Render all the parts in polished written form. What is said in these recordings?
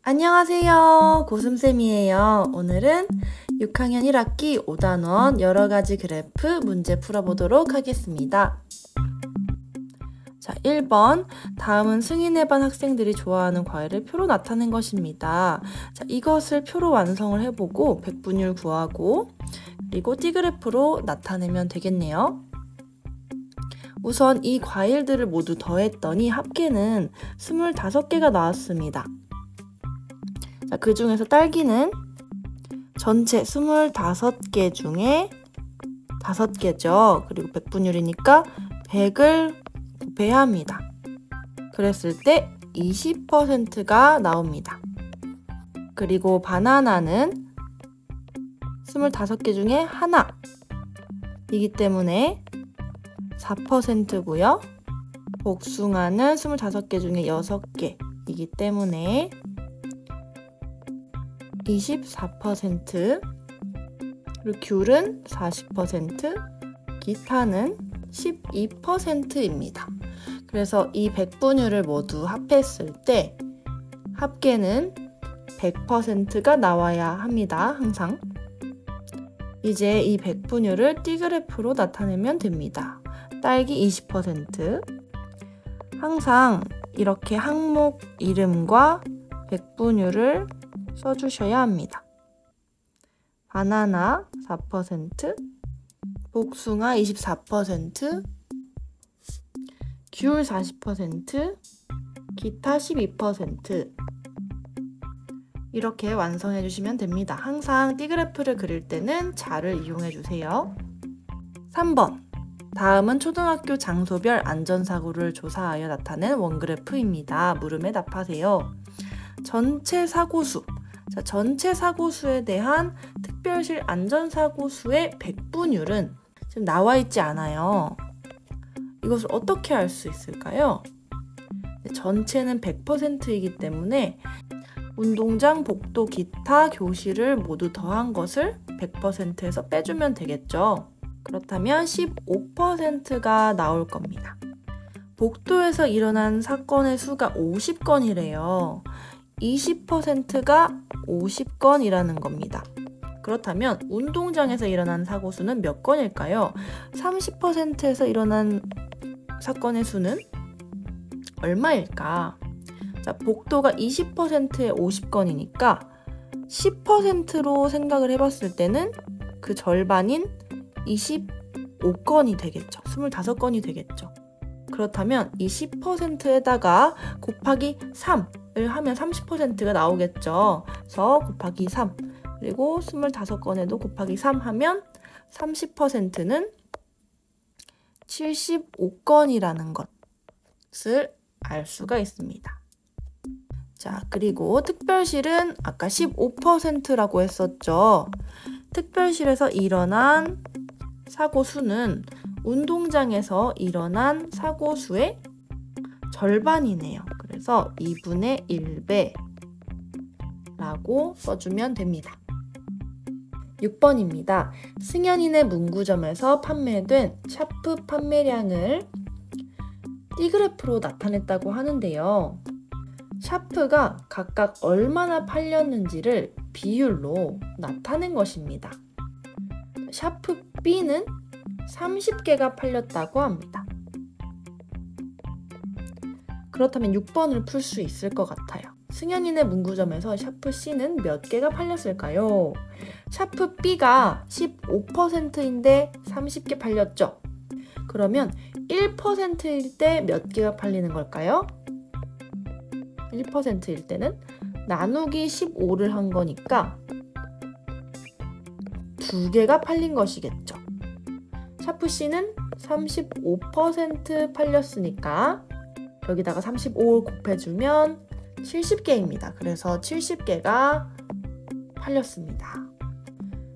안녕하세요. 고슴쌤이에요. 오늘은 6학년 1학기 5단원 여러가지 그래프 문제 풀어보도록 하겠습니다. 자, 1번. 다음은 승인의 반 학생들이 좋아하는 과일을 표로 나타낸 것입니다. 자, 이것을 표로 완성을 해보고 백분율 구하고 그리고 띠그래프로 나타내면 되겠네요. 우선 이 과일들을 모두 더했더니 합계는 25개가 나왔습니다. 자, 그 중에서 딸기는 전체 25개 중에 5개죠. 그리고 백분율이니까 100을 곱해야 합니다. 그랬을 때 20%가 나옵니다. 그리고 바나나는 25개 중에 하나이기 때문에 4%고요. 복숭아는 25개 중에 6개이기 때문에 24%, 그리고 귤은 40%, 기타는 12%입니다. 그래서 이 백분율을 모두 합했을 때 합계는 100%가 나와야 합니다. 항상. 이제 이 백분율을 띠그래프로 나타내면 됩니다. 딸기 20%. 항상 이렇게 항목 이름과 백분율을 써주셔야 합니다. 바나나 4%, 복숭아 24%, 귤 40%, 기타 12%. 이렇게 완성해 주시면 됩니다. 항상 띠그래프를 그릴 때는 자를 이용해 주세요. 3번. 다음은 초등학교 장소별 안전사고를 조사하여 나타낸 원그래프입니다. 물음에 답하세요. 전체 사고수. 자, 전체 사고수에 대한 특별실 안전사고수의 백분율은 지금 나와 있지 않아요. 이것을 어떻게 알 수 있을까요? 전체는 100%이기 때문에 운동장, 복도, 기타, 교실을 모두 더한 것을 100%에서 빼주면 되겠죠. 그렇다면 15%가 나올 겁니다. 복도에서 일어난 사건의 수가 50건이래요. 20%가 50건이라는 겁니다. 그렇다면 운동장에서 일어난 사고 수는 몇 건일까요? 30%에서 일어난 사건의 수는 얼마일까? 자, 복도가 20%에 50건이니까 10%로 생각을 해봤을 때는 그 절반인 25건이 되겠죠. 25건이 되겠죠. 그렇다면 이 10%에다가 곱하기 3을 하면 30%가 나오겠죠. 그래서 곱하기 3, 그리고 25건에도 곱하기 3 하면 30%는 75건이라는 것을 알 수가 있습니다. 자, 그리고 특별실은 아까 15%라고 했었죠. 특별실에서 일어난 사고 수는 운동장에서 일어난 사고 수의 절반이네요. 그래서 2분의 1배라고 써주면 됩니다. 6번입니다. 승현이네 문구점에서 판매된 샤프 판매량을 띠그래프로 나타냈다고 하는데요. 샤프가 각각 얼마나 팔렸는지를 비율로 나타낸 것입니다. 샤프 B는 30개가 팔렸다고 합니다. 그렇다면 6번을 풀 수 있을 것 같아요. 승현이네 문구점에서 샤프 C는 몇 개가 팔렸을까요? 샤프 B가 15%인데 30개 팔렸죠? 그러면 1%일 때 몇 개가 팔리는 걸까요? 1%일 때는 나누기 15를 한 거니까 2개가 팔린 것이겠죠. 샤프 C는 35% 팔렸으니까 여기다가 35를 곱해주면 70개입니다. 그래서 70개가 팔렸습니다.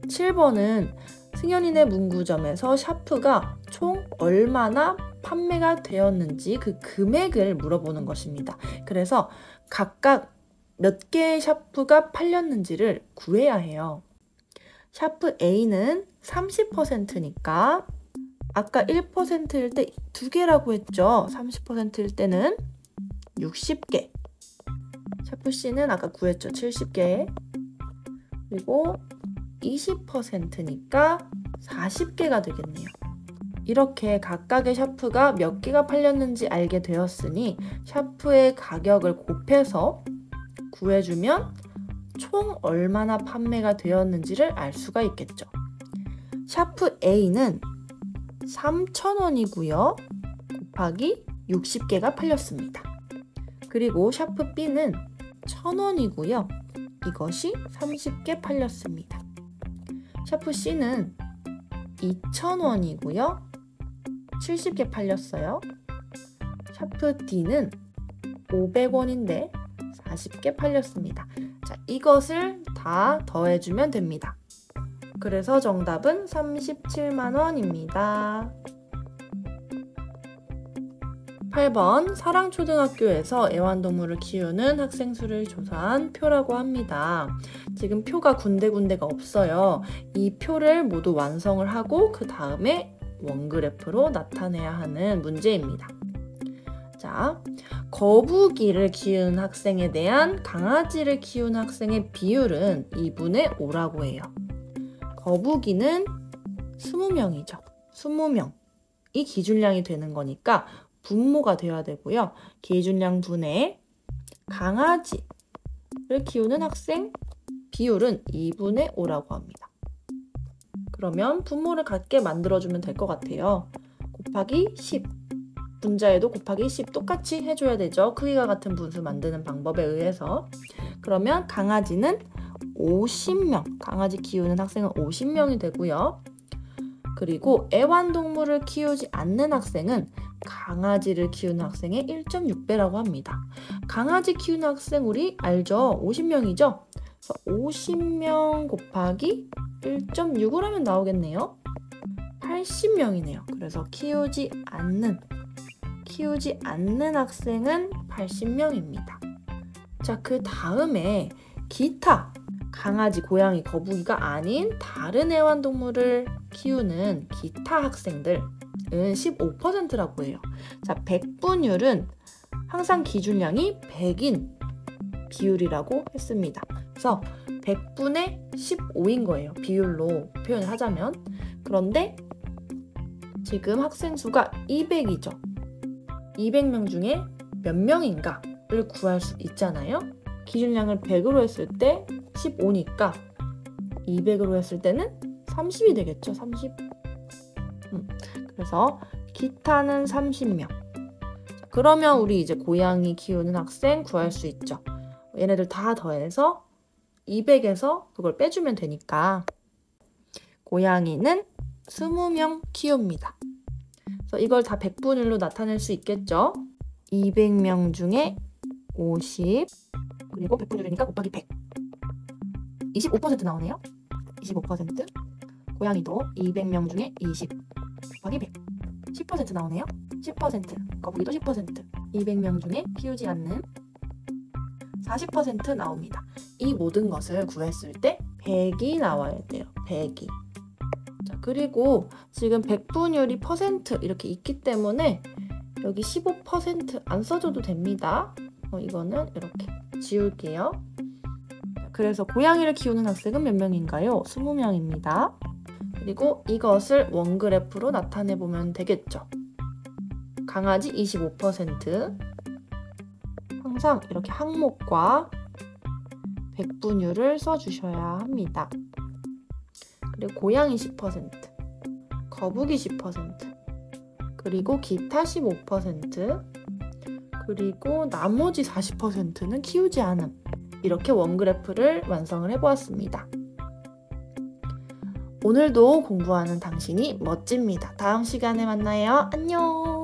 7번은 승현이네 문구점에서 샤프가 총 얼마나 판매가 되었는지 그 금액을 물어보는 것입니다. 그래서 각각 몇 개의 샤프가 팔렸는지를 구해야 해요. 샤프 A는 30%니까 아까 1%일 때 2개라고 했죠. 30%일 때는 60개. 샤프 C는 아까 구했죠. 70개. 그리고 20%니까 40개가 되겠네요. 이렇게 각각의 샤프가 몇 개가 팔렸는지 알게 되었으니 샤프의 가격을 곱해서 구해주면 총 얼마나 판매가 되었는지를 알 수가 있겠죠. 샤프 A는 3,000원이고요. 곱하기 60개가 팔렸습니다. 그리고 샤프 B는 1,000원이고요. 이것이 30개 팔렸습니다. 샤프 C는 2,000원이고요. 70개 팔렸어요. 샤프 D는 500원인데 40개 팔렸습니다. 자, 이것을 다 더해주면 됩니다. 그래서 정답은 37만 원입니다. 8번 사랑초등학교에서 애완동물을 키우는 학생 수를 조사한 표라고 합니다. 지금 표가 군데군데가 없어요. 이 표를 모두 완성을 하고 그 다음에 원그래프로 나타내야 하는 문제입니다. 자, 거북이를 키우는 학생에 대한 강아지를 키우는 학생의 비율은 2분의 5라고 해요. 거북이는 20명이죠. 20명이 기준량이 되는 거니까 분모가 되어야 되고요. 기준량 분의 강아지를 키우는 학생 비율은 2분의 5라고 합니다. 그러면 분모를 같게 만들어주면 될 것 같아요. 곱하기 10. 분자에도 곱하기 10 똑같이 해줘야 되죠. 크기가 같은 분수 만드는 방법에 의해서. 그러면 강아지는 50명. 강아지 키우는 학생은 50명이 되고요. 그리고 애완동물을 키우지 않는 학생은 강아지를 키우는 학생의 1.6배라고 합니다. 강아지 키우는 학생 우리 알죠? 50명이죠? 50명 곱하기 1.6을 하면 나오겠네요. 80명이네요. 그래서 키우지 않는 학생은 80명입니다. 자, 그 다음에 기타 강아지, 고양이, 거북이가 아닌 다른 애완동물을 키우는 기타 학생들은 15%라고 해요. 자, 백분율은 항상 기준량이 100인 비율이라고 했습니다. 그래서 100분의 15인 거예요. 비율로 표현을 하자면. 그런데 지금 학생 수가 200이죠. 200명 중에 몇 명인가를 구할 수 있잖아요. 기준량을 100으로 했을 때 15니까 200으로 했을 때는 30이 되겠죠. 30. 그래서 기타는 30명. 그러면 우리 이제 고양이 키우는 학생 구할 수 있죠. 얘네들 다 더해서 200에서 그걸 빼주면 되니까 고양이는 20명 키웁니다. 그래서 이걸 다 100분율로 나타낼 수 있겠죠. 200명 중에 50 그리고 100분율이니까 곱하기 100 25% 나오네요. 25% 고양이도 200명 중에 20 곱하기 100 10% 나오네요. 10% 거북이도 10% 200명 중에 키우지 않는 40% 나옵니다. 이 모든 것을 구했을 때 100이 나와야 돼요. 100이. 자, 그리고 지금 100분율이 퍼센트 이렇게 있기 때문에 여기 15% 안 써줘도 됩니다. 이거는 이렇게 지울게요. 그래서 고양이를 키우는 학생은 몇 명인가요? 20명입니다. 그리고 이것을 원그래프로 나타내보면 되겠죠. 강아지 25%. 항상 이렇게 항목과 백분율을 써주셔야 합니다. 그리고 고양이 10%, 거북이 10%, 그리고 기타 15%, 그리고 나머지 40%는 키우지 않음. 이렇게 원그래프를 완성을 해보았습니다. 오늘도 공부하는 당신이 멋집니다. 다음 시간에 만나요. 안녕!